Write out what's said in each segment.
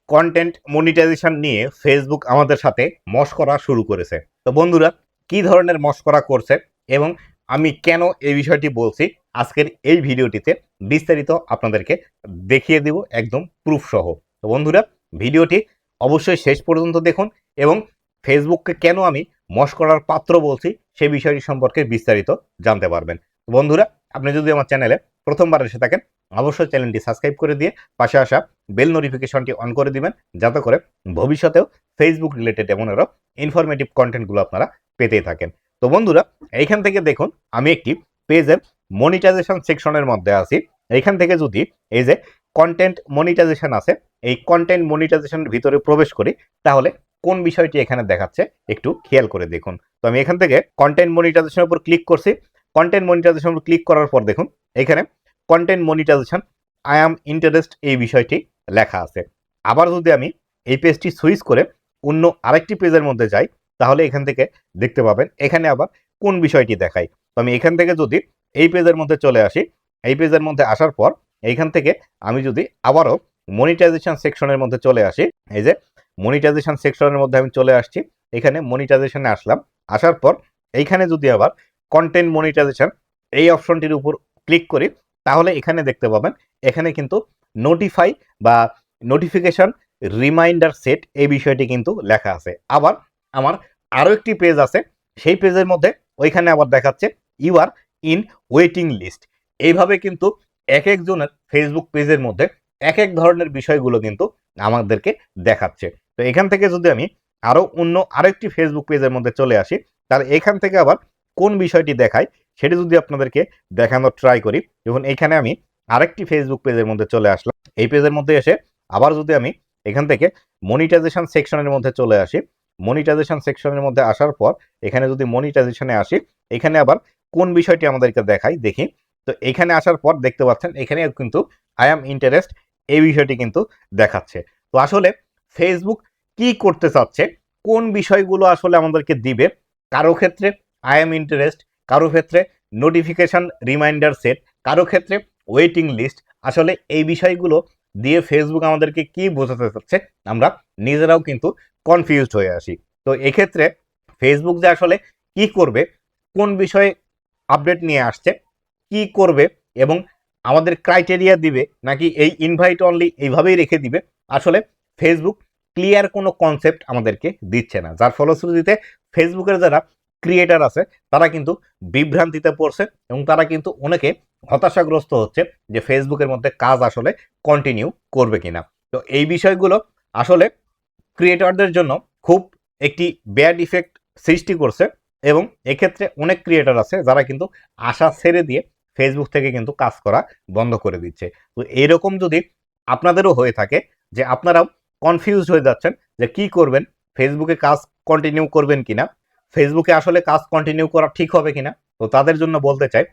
Content monetization নিয়ে Facebook আমাদের সাথে মশকরা শুরু করেছে। তো বন্ধুরা, কি ধরনের মশকরা করছে এবং আমি কেন এই বিষয়টি বলছি আজকের এই ভিডিওটিতে বিস্তারিত আপনাদেরকে দেখিয়ে দিব একদম প্রুফ সহ। তো বন্ধুরা, ভিডিওটি অবশ্যই শেষ পর্যন্ত দেখুন এবং ফেসবুককে কেন আমি মশকরার পাত্র বলছি সেই বিষয়টি সম্পর্কে বিস্তারিত জানতে পারবেন। বন্ধুরা, আপনি যদি আমার চ্যানেলে প্রথমবার এসে থাকেন অবশ্যই চ্যানেলটি সাবস্ক্রাইব করে দিয়ে পাশে আসা বেল নোটিফিকেশনটি অন করে দিবেন, যাতে করে ভবিষ্যতেও ফেসবুক রিলেটেড এমন আরও ইনফরমেটিভ কন্টেন্টগুলো আপনারা পেতেই থাকেন। তো বন্ধুরা, এইখান থেকে দেখুন আমি একটি পেজের মনিটাইজেশন সেকশনের মধ্যে আছি। এইখান থেকে যদি এই যে কন্টেন্ট মনিটাইজেশন আছে, এই কন্টেন্ট মনিটাইজেশনের ভিতরে প্রবেশ করি তাহলে কোন বিষয়টি এখানে দেখাচ্ছে একটু খেয়াল করে দেখুন। তো আমি এখান থেকে কন্টেন্ট মনিটাইজেশনের উপর ক্লিক করছি। কন্টেন্ট মনিটাইজেশনের উপর ক্লিক করার পর দেখুন এখানে content monetization I am interest এই বিষয়টি লেখা আছে। আবার যদি আমি এই পেজটি সুইচ করে অন্য আরেকটি পেজের মধ্যে যাই তাহলে এখান থেকে দেখতে পাবেন এখানে আবার কোন বিষয়টি দেখায়। তো আমি এখান থেকে যদি এই পেজের মধ্যে চলে আসি, এই পেজের মধ্যে আসার পর এইখান থেকে আমি যদি আবারও মনিটাইজেশন সেকশনের মধ্যে চলে আসি, এই যে মনিটাইজেশন সেকশনের মধ্যে আমি চলে আসছি, এখানে মনিটাইজেশনে আসলাম। আসার পর এইখানে যদি আবার কন্টেন্ট মনিটাইজেশন এই অপশনটির উপর ক্লিক করি তাহলে এখানে দেখতে পাবেন এখানে কিন্তু নোটিফাই বা নোটিফিকেশন রিমাইন্ডার সেট এই বিষয়টি কিন্তু লেখা আছে। আবার আমার আরও একটি পেজ আছে, সেই পেজের মধ্যে ওইখানে আবার দেখাচ্ছে you are in waiting list. এইভাবে কিন্তু এক একজনের ফেসবুক পেজের মধ্যে এক এক ধরনের বিষয়গুলো কিন্তু আমাদেরকে দেখাচ্ছে। তো এখান থেকে যদি আমি আরও অন্য আরেকটি ফেসবুক পেজের মধ্যে চলে আসি তাহলে এখান থেকে আবার কোন বিষয়টি দেখায় সেটি যদি আপনাদেরকে দেখানোর ট্রাই করি। যখন এখানে আমি আরেকটি ফেসবুক পেজের মধ্যে চলে আসলাম, এই পেজের মধ্যে এসে আবার যদি আমি এখান থেকে মনিটাইজেশন সেকশনের মধ্যে চলে আসি, মনিটাইজেশন সেকশনের মধ্যে আসার পর এখানে যদি মনিটাইজেশনে আসি এখানে আবার কোন বিষয়টি আমাদেরকে দেখায় দেখি। তো এখানে আসার পর দেখতে পাচ্ছেন এখানে কিন্তু আই অ্যাম ইন্টারেস্ট এই বিষয়টি কিন্তু দেখাচ্ছে। তো আসলে ফেসবুক কি করতে চাচ্ছে, কোন বিষয়গুলো আসলে আমাদেরকে দিবে, কারো ক্ষেত্রে আই অ্যাম ইন্টারেস্ট, কারো ক্ষেত্রে নোটিফিকেশন রিমাইন্ডার সেট, কারো ক্ষেত্রে ওয়েটিং লিস্ট, আসলে এই বিষয়গুলো দিয়ে ফেসবুক আমাদেরকে কি বোঝাতে চাচ্ছে আমরা নিজেরাও কিন্তু কনফিউজড হয়ে আসি। তো এক্ষেত্রে ফেসবুক যে আসলে কি করবে, কোন বিষয়ে আপডেট নিয়ে আসছে, কি করবে এবং আমাদের ক্রাইটেরিয়া দিবে নাকি এই ইনভাইট অনলি এইভাবেই রেখে দিবে, আসলে ফেসবুক ক্লিয়ার কোনো কনসেপ্ট আমাদেরকে দিচ্ছে না, যার ফলশ্রুতিতে ফেসবুকের যারা ক্রিয়েটার আছে তারা কিন্তু বিভ্রান্তিতে পড়ছে এবং তারা কিন্তু অনেকে হতাশাগ্রস্ত হচ্ছে যে ফেসবুকের মধ্যে কাজ আসলে কন্টিনিউ করবে কিনা। তো এই বিষয়গুলো আসলে ক্রিয়েটরদের জন্য খুব একটি ব্যাড ইফেক্ট সৃষ্টি করছে এবং এক্ষেত্রে অনেক ক্রিয়েটর আছে যারা কিন্তু আশা ছেড়ে দিয়ে ফেসবুক থেকে কিন্তু কাজ করা বন্ধ করে দিচ্ছে। তো এরকম যদি আপনাদেরও হয়ে থাকে যে আপনারাও কনফিউজড হয়ে যাচ্ছেন যে কি করবেন, ফেসবুকে কাজ কন্টিনিউ করবেন কিনা, ফেসবুকে আসলে কাজ কন্টিনিউ করা ঠিক হবে কিনা, তো তাদের জন্য বলতে চাই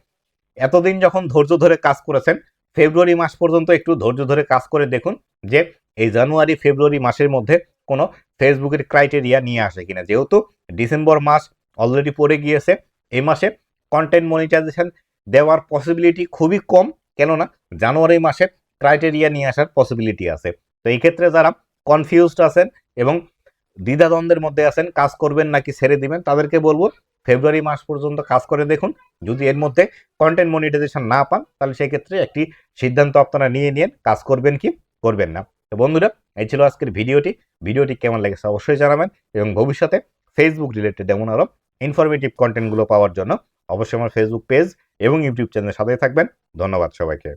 এতদিন যখন ধৈর্য ধরে কাজ করেছেন ফেব্রুয়ারি মাস পর্যন্ত একটু ধৈর্য ধরে কাজ করে দেখুন যে এই জানুয়ারি ফেব্রুয়ারি মাসের মধ্যে কোনো ফেসবুকের ক্রাইটেরিয়া নিয়ে আসে কিনা। যেহেতু ডিসেম্বর মাস অলরেডি পড়ে গিয়েছে, এই মাসে কন্টেন্ট মনিটাইজেশন দেওয়ার পসিবিলিটি খুবই কম, কেননা জানুয়ারি মাসে ক্রাইটেরিয়া নিয়ে আসার পসিবিলিটি আছে। তো এই ক্ষেত্রে যারা কনফিউজড আছেন এবং দ্বিধাদ্বন্দ্বের মধ্যে আছেন কাজ করবেন নাকি ছেড়ে দিবেন, তাদেরকে বলবো ফেব্রুয়ারি মাস পর্যন্ত কাজ করে দেখুন। যদি এর মধ্যে কন্টেন্ট মনিটাইজেশন না পান তাহলে সেই ক্ষেত্রে একটি সিদ্ধান্ত আপনারা নিয়ে নিন কাজ করবেন কি করবেন না। তো বন্ধুরা, এই ছিল আজকের ভিডিওটি কেমন লেগেছে অবশ্যই জানাবেন এবং ভবিষ্যতে ফেসবুক রিলেটেড এমন আরও ইনফরমেটিভ কন্টেন্টগুলো পাওয়ার জন্য অবশ্যই আমার ফেসবুক পেজ এবং ইউটিউব চ্যানেলের সাথে থাকবেন। ধন্যবাদ সবাইকে।